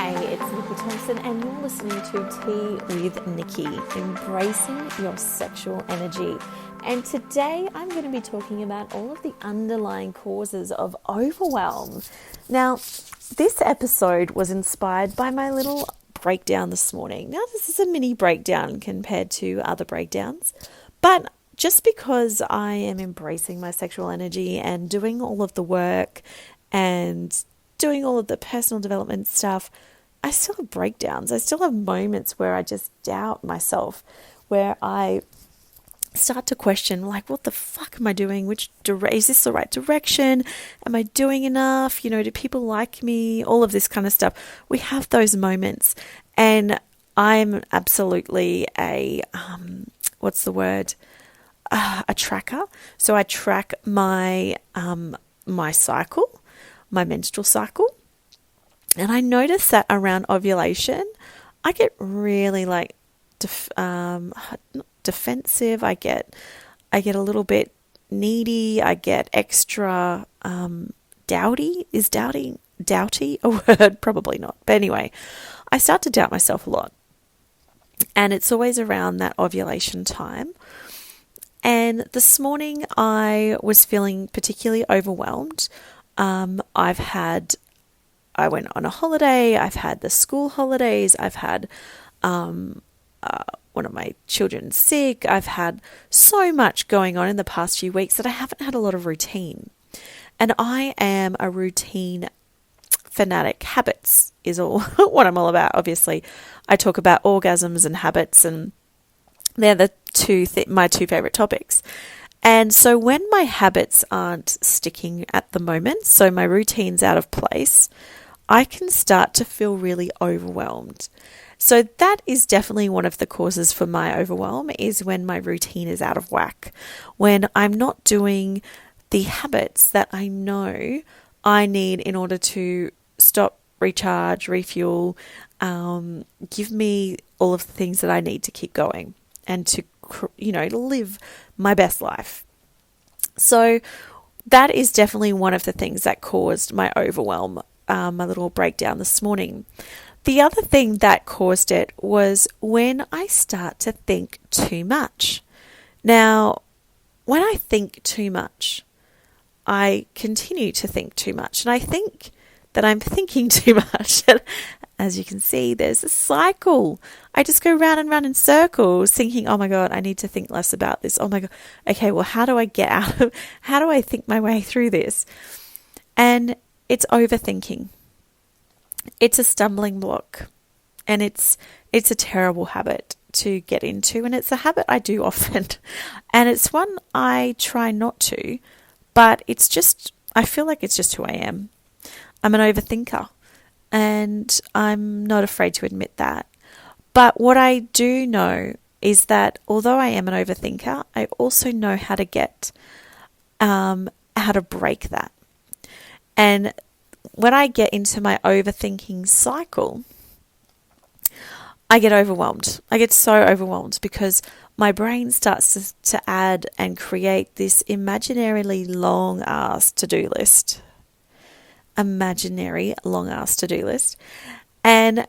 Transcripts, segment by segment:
Hey, it's Nikki Thompson and you're listening to Tea with Nikki, embracing your sexual energy. And today I'm going to be talking about all of the underlying causes of overwhelm. Now, this episode was inspired by my little breakdown this morning. Now, this is a mini breakdown compared to other breakdowns, but just because I am embracing my sexual energy and doing all of the work and doing all of the personal development stuff, I still have breakdowns. I still have moments where I just doubt myself, where I start to question, like, what the fuck am I doing? Is this the right direction? Am I doing enough? Do people like me? All of this kind of stuff. We have those moments, and I'm absolutely a tracker. So I track my cycle, my menstrual cycle. And I notice that around ovulation, I get really defensive. I get a little bit needy. I get extra dowdy. Is dowdy a word? Probably not. But anyway, I start to doubt myself a lot. And it's always around that ovulation time. And this morning I was feeling particularly overwhelmed. I went on a holiday, I've had the school holidays, I've had one of my children sick, I've had so much going on in the past few weeks that I haven't had a lot of routine. And I am a routine fanatic. Habits is all what I'm all about. Obviously, I talk about orgasms and habits, and they're the my two favorite topics. And so when my habits aren't sticking at the moment, so my routine's out of place, I can start to feel really overwhelmed. So that is definitely one of the causes for my overwhelm, is when my routine is out of whack, when I'm not doing the habits that I know I need in order to stop, recharge, refuel, give me all of the things that I need to keep going and to live my best life. So that is definitely one of the things that caused my overwhelm, my little breakdown this morning. The other thing that caused it was when I start to think too much. Now, when I think too much, I continue to think too much, and I think that I'm thinking too much. As you can see, there's a cycle. I just go round and round in circles thinking, oh my God, I need to think less about this. Oh my God. Okay, well, how do I think my way through this? And it's overthinking. It's a stumbling block, and it's a terrible habit to get into, and it's a habit I do often. And it's one I try not to, but I feel like it's just who I am. I'm an overthinker. And I'm not afraid to admit that. But what I do know is that although I am an overthinker, I also know how to break that. And when I get into my overthinking cycle, I get overwhelmed. I get so overwhelmed because my brain starts to add and create this imaginarily long-ass to-do list. Imaginary long-ass to-do list. And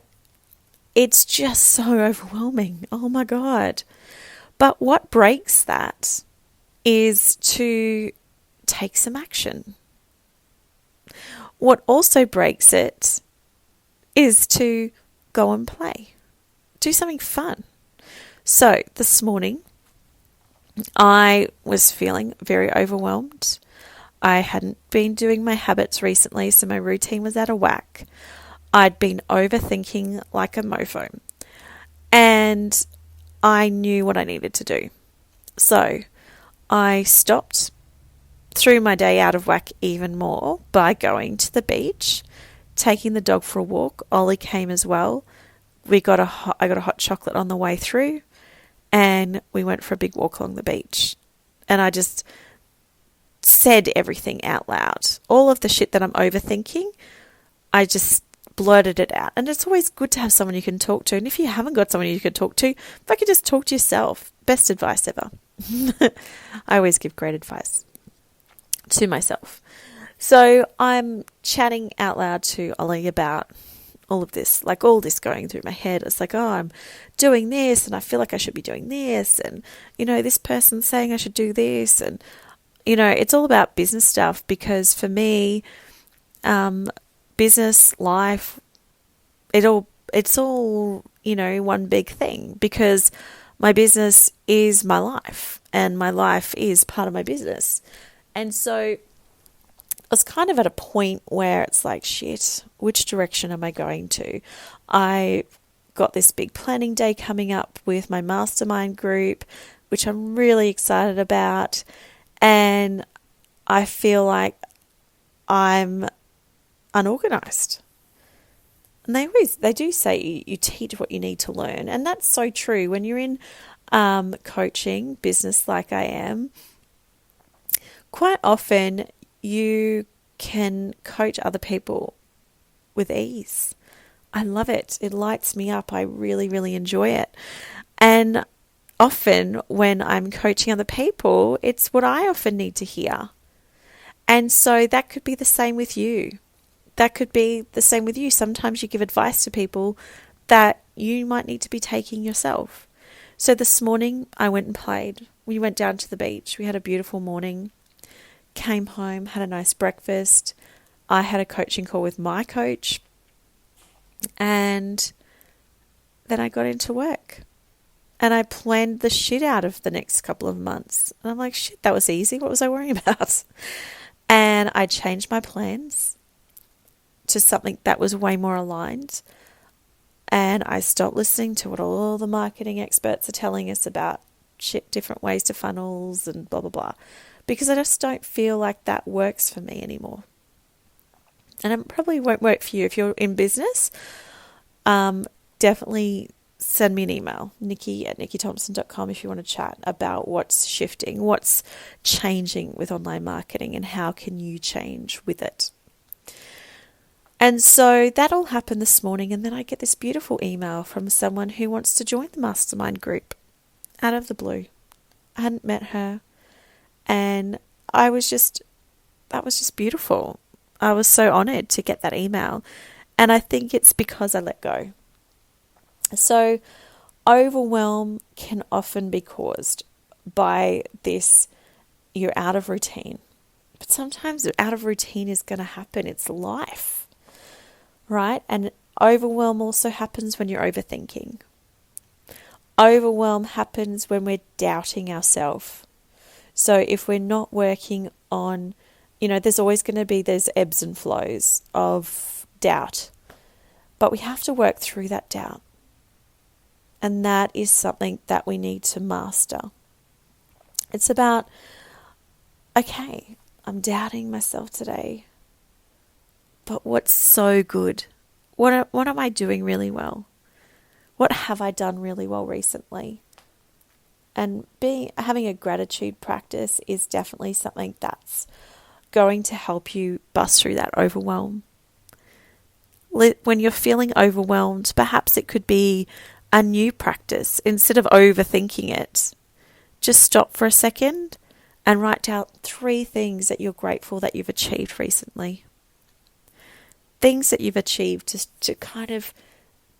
it's just so overwhelming. Oh my God. But what breaks that is to take some action. What also breaks it is to go and play. Do something fun. So this morning, I was feeling very overwhelmed. I hadn't been doing my habits recently, so my routine was out of whack. I'd been overthinking like a mofo, and I knew what I needed to do. So I stopped, threw my day out of whack even more by going to the beach, taking the dog for a walk. Ollie came as well. I got a hot chocolate on the way through, and we went for a big walk along the beach. And I just said everything out loud. All of the shit that I'm overthinking, I just blurted it out. And it's always good to have someone you can talk to. And if you haven't got someone you can talk to, if I could just talk to yourself, best advice ever. I always give great advice to myself. So I'm chatting out loud to Ollie about all of this, like all this going through my head. It's like, oh, I'm doing this and I feel like I should be doing this. And, this person's saying I should do this. And, it's all about business stuff because for me, business, life, it's all, one big thing because my business is my life and my life is part of my business. And so I was kind of at a point where it's like, shit, which direction am I going to? I got this big planning day coming up with my mastermind group, which I'm really excited about. And I feel like I'm unorganized. And they do say you teach what you need to learn. And that's so true. When you're in coaching business like I am, quite often you can coach other people with ease. I love it. It lights me up. I really, really enjoy it. And often when I'm coaching other people, it's what I often need to hear. And so that could be the same with you. That could be the same with you. Sometimes you give advice to people that you might need to be taking yourself. So this morning I went and played. We went down to the beach. We had a beautiful morning. Came home, had a nice breakfast. I had a coaching call with my coach. And then I got into work. And I planned the shit out of the next couple of months. And I'm like, shit, that was easy. What was I worrying about? And I changed my plans to something that was way more aligned. And I stopped listening to what all the marketing experts are telling us about shit, different ways to funnels and blah, blah, blah. Because I just don't feel like that works for me anymore. And it probably won't work for you. If you're in business, definitely send me an email, nikki@nikkithompson.com if you want to chat about what's shifting, what's changing with online marketing and how can you change with it. And so that all happened this morning, and then I get this beautiful email from someone who wants to join the mastermind group out of the blue. I hadn't met her, and that was just beautiful. I was so honored to get that email, and I think it's because I let go. So overwhelm can often be caused by this, you're out of routine. But sometimes out of routine is going to happen. It's life, right? And overwhelm also happens when you're overthinking. Overwhelm happens when we're doubting ourselves. So if we're not working on, there's always going to be those ebbs and flows of doubt. But we have to work through that doubt. And that is something that we need to master. It's about, okay, I'm doubting myself today. But what's so good? What am I doing really well? What have I done really well recently? And having a gratitude practice is definitely something that's going to help you bust through that overwhelm. When you're feeling overwhelmed, perhaps it could be a new practice. Instead of overthinking it, just stop for a second and write down 3 things that you're grateful that you've achieved recently. Things that you've achieved to kind of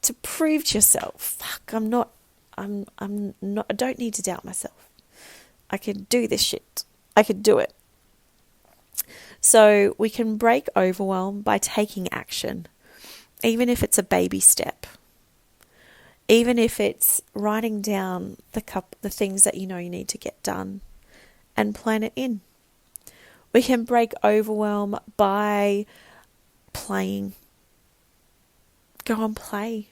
to prove to yourself, fuck, I'm not, I don't need to doubt myself. I can do this shit. I can do it. So we can break overwhelm by taking action, even if it's a baby step. Even if it's writing down the things that you need to get done and plan it in. We can break overwhelm by playing. Go and play.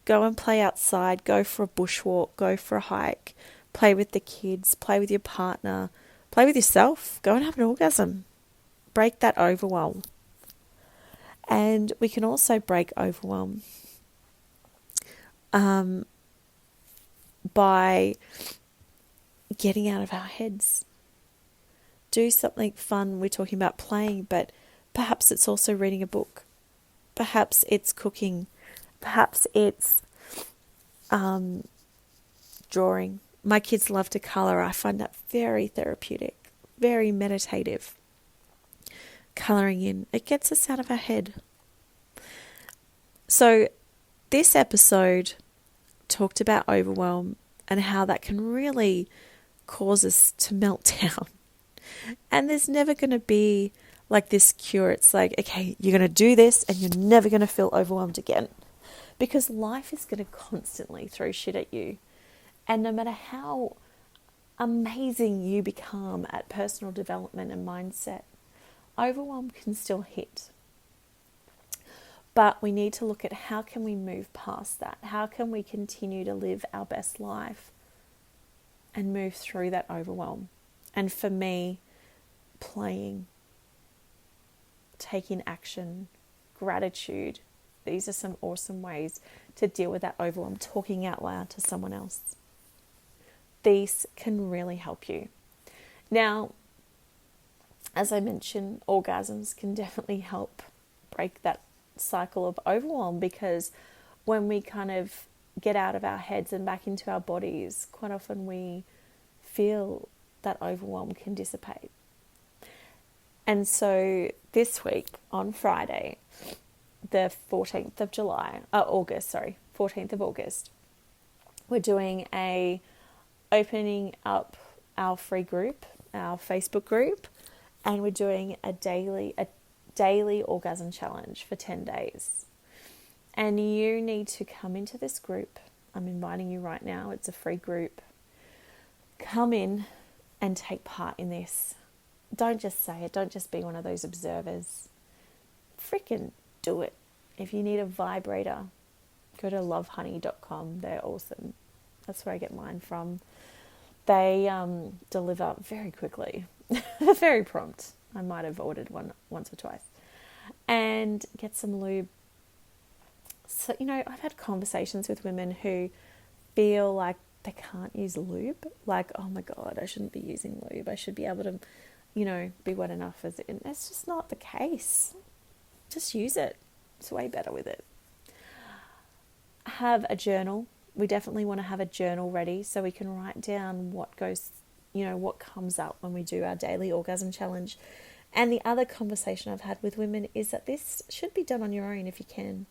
Go and play outside. Go for a bushwalk. Go for a hike. Play with the kids. Play with your partner. Play with yourself. Go and have an orgasm. Break that overwhelm. And we can also break overwhelm by getting out of our heads. Do something fun. We're talking about playing, but perhaps it's also reading a book. Perhaps it's cooking. Perhaps it's drawing. My kids love to colour. I find that very therapeutic, very meditative. Colouring in. It gets us out of our head. So this episode talked about overwhelm and how that can really cause us to melt down. And there's never going to be like this cure. It's like, okay, you're going to do this and you're never going to feel overwhelmed again. Because life is going to constantly throw shit at you. And no matter how amazing you become at personal development and mindset, overwhelm can still hit. But we need to look at how can we move past that? How can we continue to live our best life and move through that overwhelm? And for me, playing, taking action, gratitude, these are some awesome ways to deal with that overwhelm. Talking out loud to someone else. These can really help you. Now, as I mentioned, orgasms can definitely help break that cycle of overwhelm, because when we kind of get out of our heads and back into our bodies, quite often we feel that overwhelm can dissipate. And so this week on Friday, the 14th of August, we're doing a opening up our free group, our Facebook group, and we're doing a daily orgasm challenge for 10 days. And you need to come into this group. I'm inviting you right now. It's a free group. Come in and take part in this. Don't just say it. Don't just be one of those observers. Freaking do it. If you need a vibrator, go to lovehoney.com. They're awesome. That's where I get mine from. They deliver very quickly. Very prompt. I might have ordered one once or twice. And get some lube. So, I've had conversations with women who feel like they can't use lube. Like, oh my God, I shouldn't be using lube. I should be able to, be wet enough. And it's just not the case. Just use it. It's way better with it. Have a journal. We definitely want to have a journal ready so we can write down what comes up when we do our daily orgasm challenge. And the other conversation I've had with women is that this should be done on your own if you can.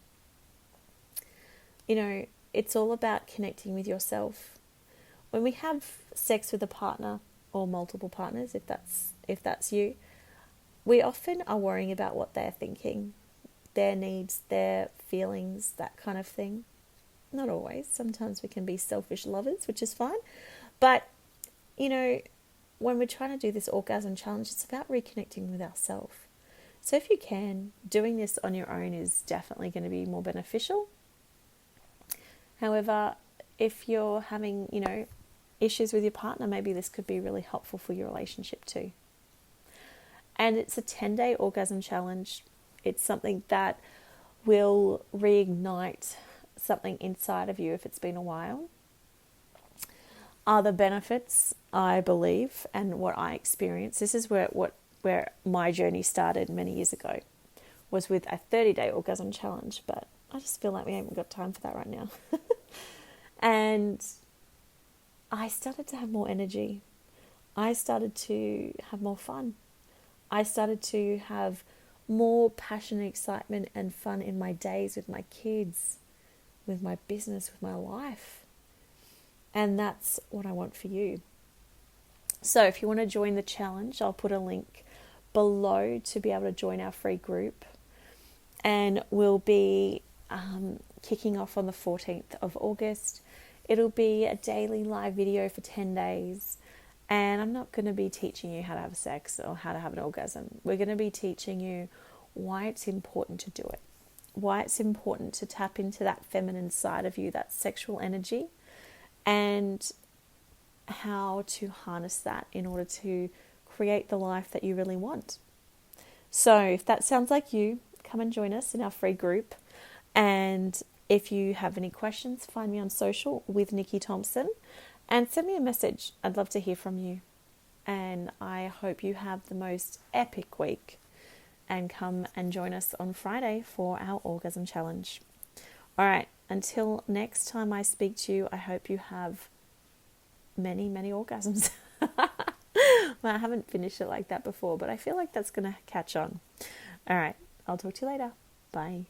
It's all about connecting with yourself. When we have sex with a partner or multiple partners, if that's you, we often are worrying about what they're thinking, their needs, their feelings, that kind of thing. Not always. Sometimes we can be selfish lovers, which is fine. But, when we're trying to do this orgasm challenge, it's about reconnecting with ourselves. So if you can, doing this on your own is definitely going to be more beneficial. However, if you're having, issues with your partner, maybe this could be really helpful for your relationship too. And it's a 10-day orgasm challenge. It's something that will reignite something inside of you if it's been a while. Other benefits, I believe, and what I experienced, this is where my journey started many years ago, was with a 30-day orgasm challenge, but I just feel like we haven't got time for that right now. And I started to have more energy. I started to have more fun. I started to have more passion and excitement and fun in my days with my kids, with my business, with my life. And that's what I want for you. So if you want to join the challenge, I'll put a link below to be able to join our free group. And we'll be kicking off on the 14th of August. It'll be a daily live video for 10 days. And I'm not going to be teaching you how to have sex or how to have an orgasm. We're going to be teaching you why it's important to do it. Why it's important to tap into that feminine side of you, that sexual energy, and how to harness that in order to create the life that you really want. So if that sounds like you, come and join us in our free group. And if you have any questions, find me on social with Nikki Thompson and send me a message. I'd love to hear from you. And I hope you have the most epic week. And come and join us on Friday for our orgasm challenge. All right, until next time I speak to you, I hope you have many, many orgasms. Well, I haven't finished it like that before, but I feel like that's going to catch on. All right, I'll talk to you later. Bye.